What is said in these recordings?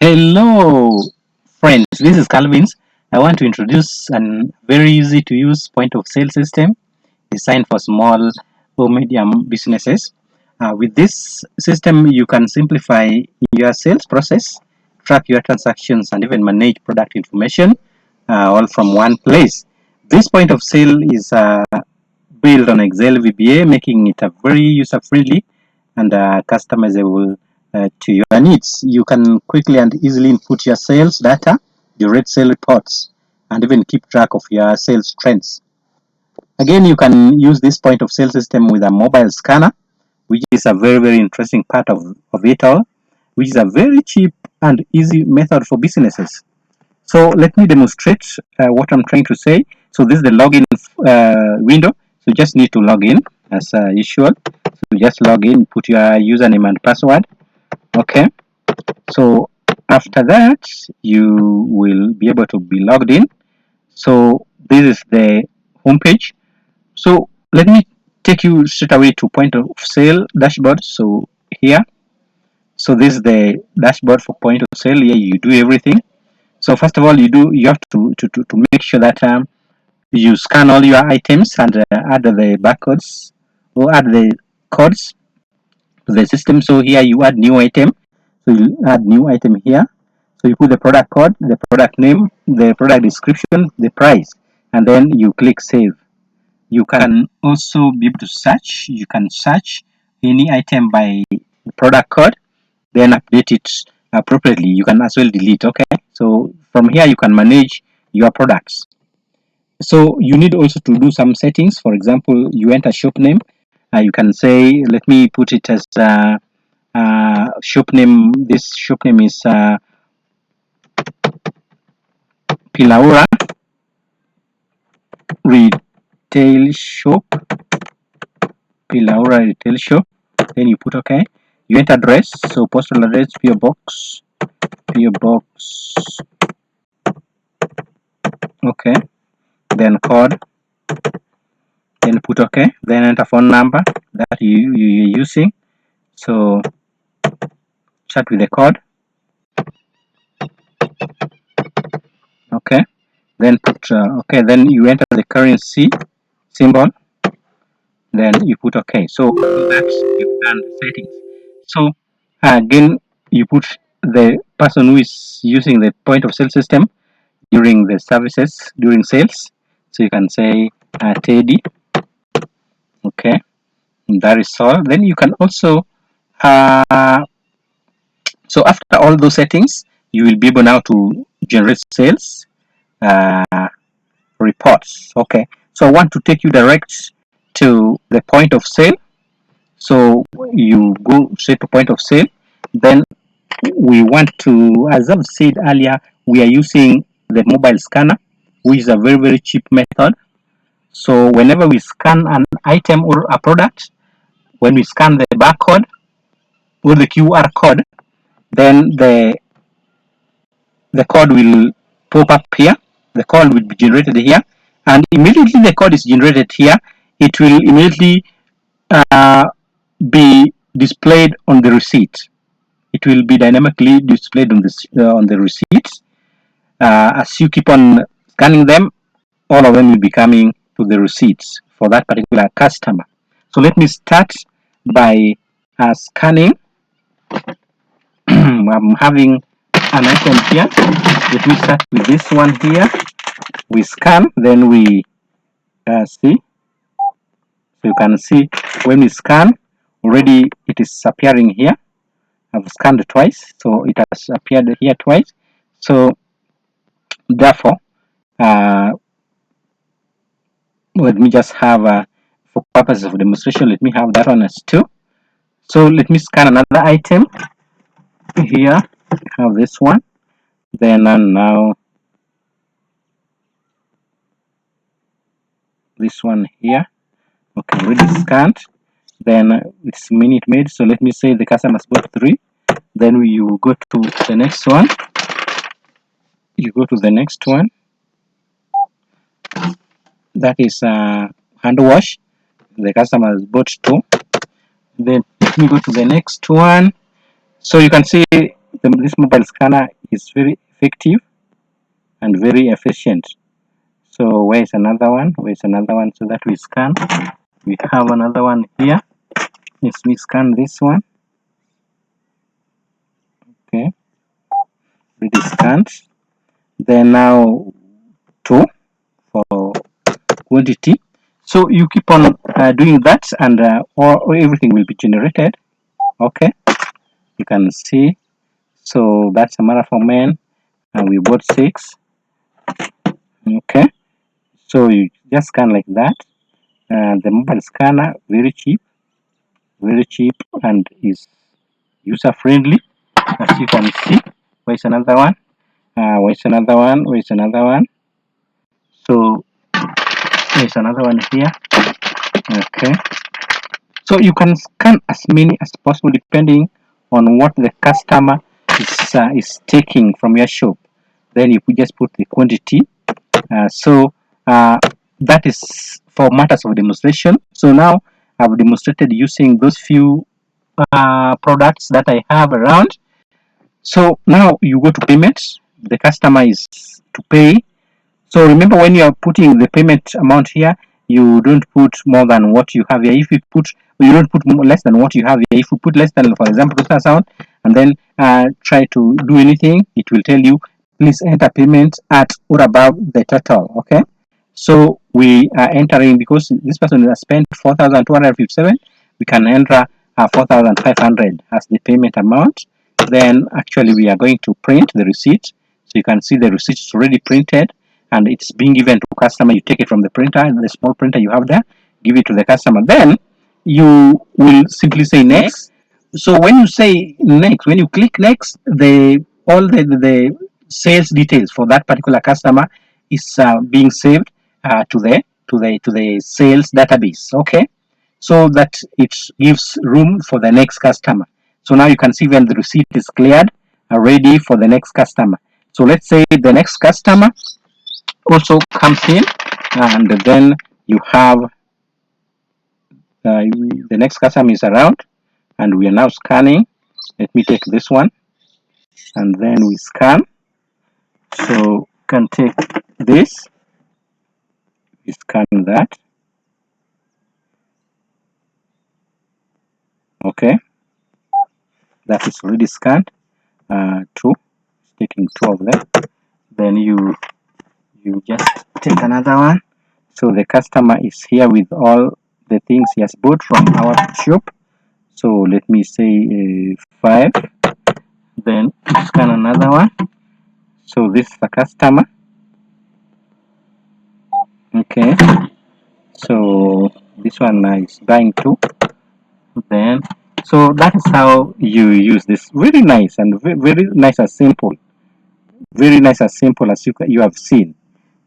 Hello, friends. This is Calvin's. I want to introduce a very easy to use point of sale system designed for small or medium businesses. With this system, you can simplify your sales process, track your transactions, and even manage product information all from one place. This point of sale is built on Excel VBA, making it a very user friendly and customizable to your needs. You can quickly and easily input your sales data, generate sale reports, and even keep track of your sales trends. Again, you can use this point of sale system with a mobile scanner, which is a very interesting part of it all, which is a very cheap and easy method for businesses. So let me demonstrate what I'm trying to say. So this is the login window. So you just need to log in as usual. So just log in, put your username and password. Okay. So after that, you will be able to be logged in. So this is the home page. So let me take you straight away to point of sale dashboard. So here, so this is the dashboard for point of sale. Here you do everything. So first of all, you have to make sure that you scan all your items and add the barcodes or add the codes to the system. So here you add new item. So you add new item here. So you put the product code, the product name, the product description, the price, and then you click save. You can also be able to search. You can search any item by product code, then update it appropriately. You can as well delete. Okay. So from here you can manage your products. So you need also to do some settings. For example, you enter shop name. You can say, let me put it as shop name. This shop name is Pilaura Retail Shop. Pilaura Retail Shop. Then you put OK. You enter address. So postal address, PO Box. Okay. Then code. Then put OK. Then enter phone number that you're using. So start with the code. Okay. Then put OK. Then you enter the currency symbol. Then you put OK. So that's you've done the settings. So again, you put the person who is using the point of sale system during the services during sales. So you can say Teddy. Okay, and that is all. Then you can also so after all those settings, you will be able now to generate sales uh, reports. Okay, so I want to take you direct to the point of sale. So you go straight to point of sale. Then we want to, as I've said earlier, we are using the mobile scanner, which is a very cheap method. So whenever we scan an item or a product, when we scan the barcode or the QR code, then the code will pop up here. The code will be generated here, and immediately the code is generated here, it will immediately be displayed on the receipt. It will be dynamically displayed on the receipts. As you keep on scanning them, all of them will be coming to the receipts for that particular customer. So let me start by scanning. I'm having an item here. Let me start with this one here. We scan, then we see. So you can see when we scan, already it is appearing here. I've scanned twice, so it has appeared here twice. So therefore, let me just have, for purposes of demonstration, let me have that one as 2. So let me scan another item here. I have this one. Then now this one here. Okay, already scanned. Then it's minute made. So let me say the customers bought 3. Then you go to the next one. You go to the next one. That is hand wash. The customers bought 2. Then let me go to the next one. So you can see this mobile scanner is very effective and very efficient. So where is another one? Where is another one so that we scan? We have another one here. Yes, we scan this one. Okay, already scanned. Then now 2 for quantity. So you keep on doing that, and or everything will be generated. Okay, you can see. So that's a marathon man, and we bought 6. Okay, so you just scan like that. The mobile scanner very cheap, and is user friendly, as you can see. Where's another one? Where's another one? Where's another one? So there's another one here. Okay, so you can scan as many as possible depending on what the customer is taking from your shop. Then you could just put the quantity. So that is for matters of demonstration. So now I've demonstrated using those few products that I have around. So now you go to payment. The customer is to pay. So remember, when you are putting the payment amount here, you don't put more than what you have here. If you put, you don't put less than what you have here. If you put less than, for example, 2,000, and then try to do anything, it will tell you, please enter payment at or above the total. Okay. So we are entering, because this person has spent 4,257. We can enter 4,500 as the payment amount. Then actually we are going to print the receipt. So you can see the receipt is already printed, and it's being given to customer. You take it from the printer, the small printer you have there, give it to the customer. Then you will simply say next. So when you say next, when you click next, all the sales details for that particular customer is being saved to the sales database. Okay, so that it gives room for the next customer. So now you can see when the receipt is cleared, ready for the next customer. So let's say the next customer also comes in, and then you have the next customer is around, and we are now scanning. Let me take this one, and then we scan. So you can take this, we scan that. Okay, that is already scanned. Two, taking 2 of them. Then you just take another one. So the customer is here with all the things he has bought from our shop. So let me say 5. Then scan another one. So this is the customer. Okay, so this one is buying 2. Then so that is how you use this. Very nice, and very nice and simple. Very nice and simple, as you have seen.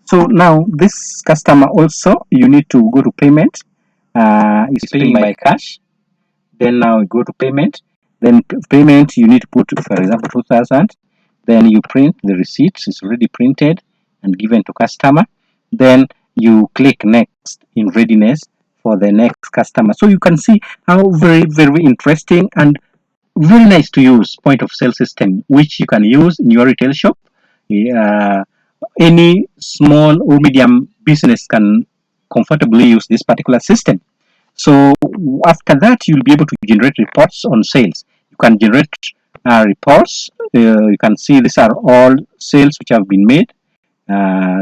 So now this customer also, you need to go to payment. Is paying by cash. Then now go to payment. Then payment, you need to put, for example, 2,000. Then you print the receipt. It's already printed and given to customer. Then you click next in readiness for the next customer. So you can see how very interesting and very nice to use point of sale system, which you can use in your retail shop. Uh, any small or medium business can comfortably use this particular system. So after that, you'll be able to generate reports on sales. You can generate reports. You can see these are all sales which have been made.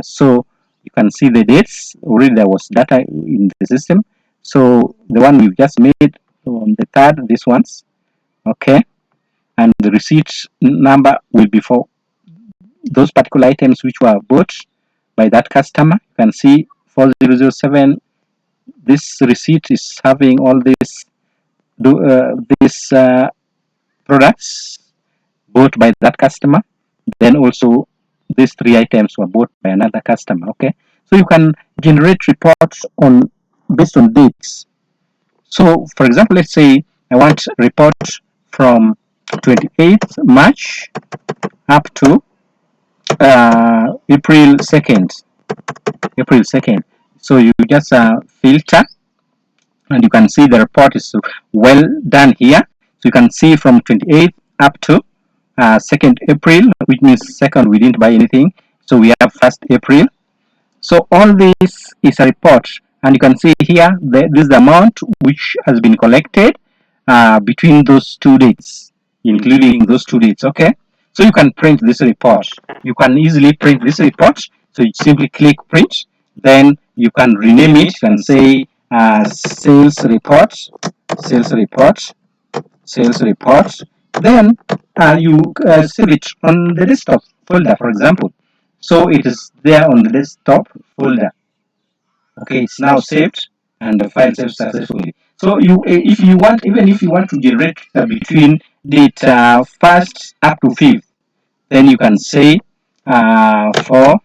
So you can see the dates. Already there was data in the system. So the one we've just made on the 3rd, this ones, okay, and the receipt number will be for those particular items which were bought by that customer. You can see 4007. This receipt is having all these products bought by that customer. Then also these 3 items were bought by another customer. Okay, so you can generate reports on based on dates. So for example, let's say I want a report from 28th March up to April 2nd. So you just filter, and you can see the report is well done here. So you can see from 28th up to 2nd April, which means second we didn't buy anything. So we have 1st April. So all this is a report, and you can see here this is the amount which has been collected between those 2 dates, including those 2 dates. Okay, so you can print this report. You can easily print this report. So you simply click print, then you can rename it. You can say sales report, sales report, sales report. Then you save it on the desktop folder, for example. So it is there on the desktop folder. Okay, it's now saved and the file saved successfully. So you, if you want, even if you want to generate between date 1st up to 5th, then you can say for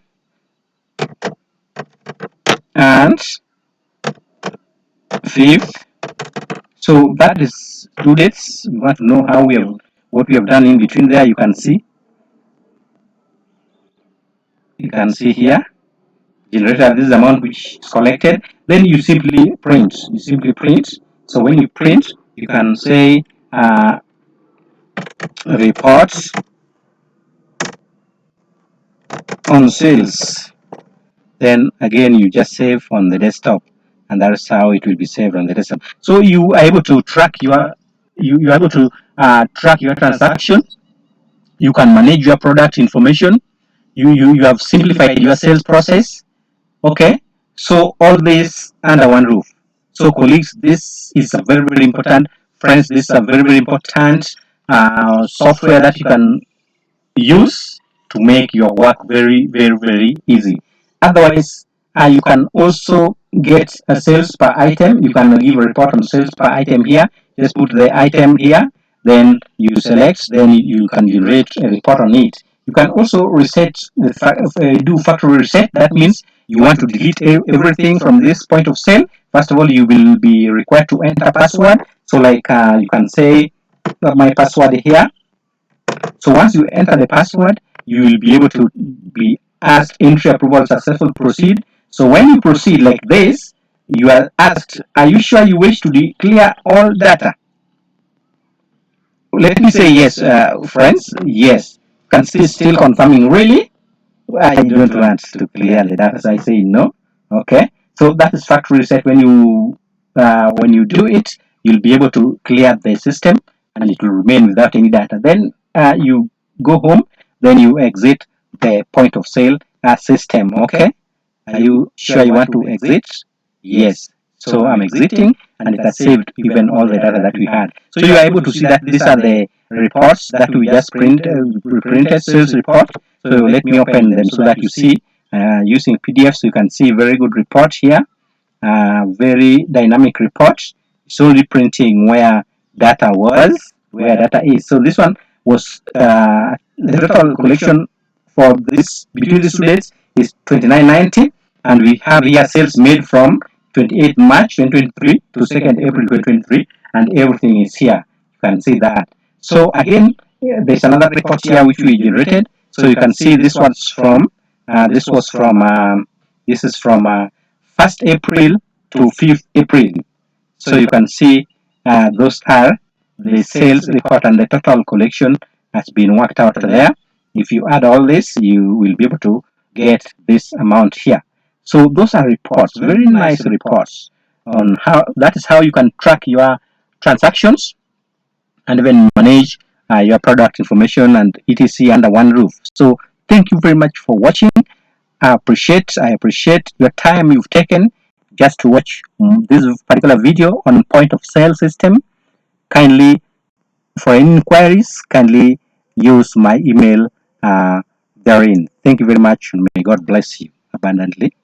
and 5th. So that is 2 dates. You want to know how we have what we have done in between there. You can see here generated this amount which is collected. Then you simply print. So when you print, you can say reports on sales. Then again you just save on the desktop, and that's how it will be saved on the desktop. So you are able to track your you are able to track your transaction. You can manage your product information. You have simplified your sales process. Okay, so all this under one roof. So colleagues, this is a very, very important, friends, this is a very, very important software that you can use to make your work very, very, very easy. Otherwise, you can also get a sales per item. You can give a report on sales per item here. Just put the item here, then you select, then you can generate a report on it. You can also reset, do factory reset. That means you want to delete everything from this point of sale. First of all, you will be required to enter password. So like you can say my password here. So once you enter the password, you will be able to be asked entry approval successful proceed. So when you proceed like this, you are asked, are you sure you wish to declare all data? Let me say yes, friends, yes. Can still confirming, really? I don't want to clear the data, so I say no. Okay, so that is factory reset. When you do it, you'll be able to clear the system, and it will remain without any data. Then you go home, then you exit the point of sale system. Okay, are you sure you want to exit? Yes. So I'm exiting, and it has saved even all the data that we had. So you are able to see that these are the reports that we just printed, sales report. So let me open them so that you see using PDF. So you can see very good report here, very dynamic report. It's only printing where data was, where data is. So this one was the total collection for this between these 2 dates is 2990, and we have here sales made from 28 March 2023 to 2nd April 2023, and everything is here. You can see that. So again, there's another report here which we generated. So you can see this was from this is from 1st April to 5th April. So you can see those are the sales report, and the total collection has been worked out there. If you add all this, you will be able to get this amount here. So those are reports, very nice reports on how, that is how you can track your transactions and even manage your product information and etc under one roof. So thank you very much for watching. I appreciate your time you've taken just to watch this particular video on point of sale system. Kindly, for any inquiries, kindly use my email therein. Thank you very much, and may God bless you abundantly.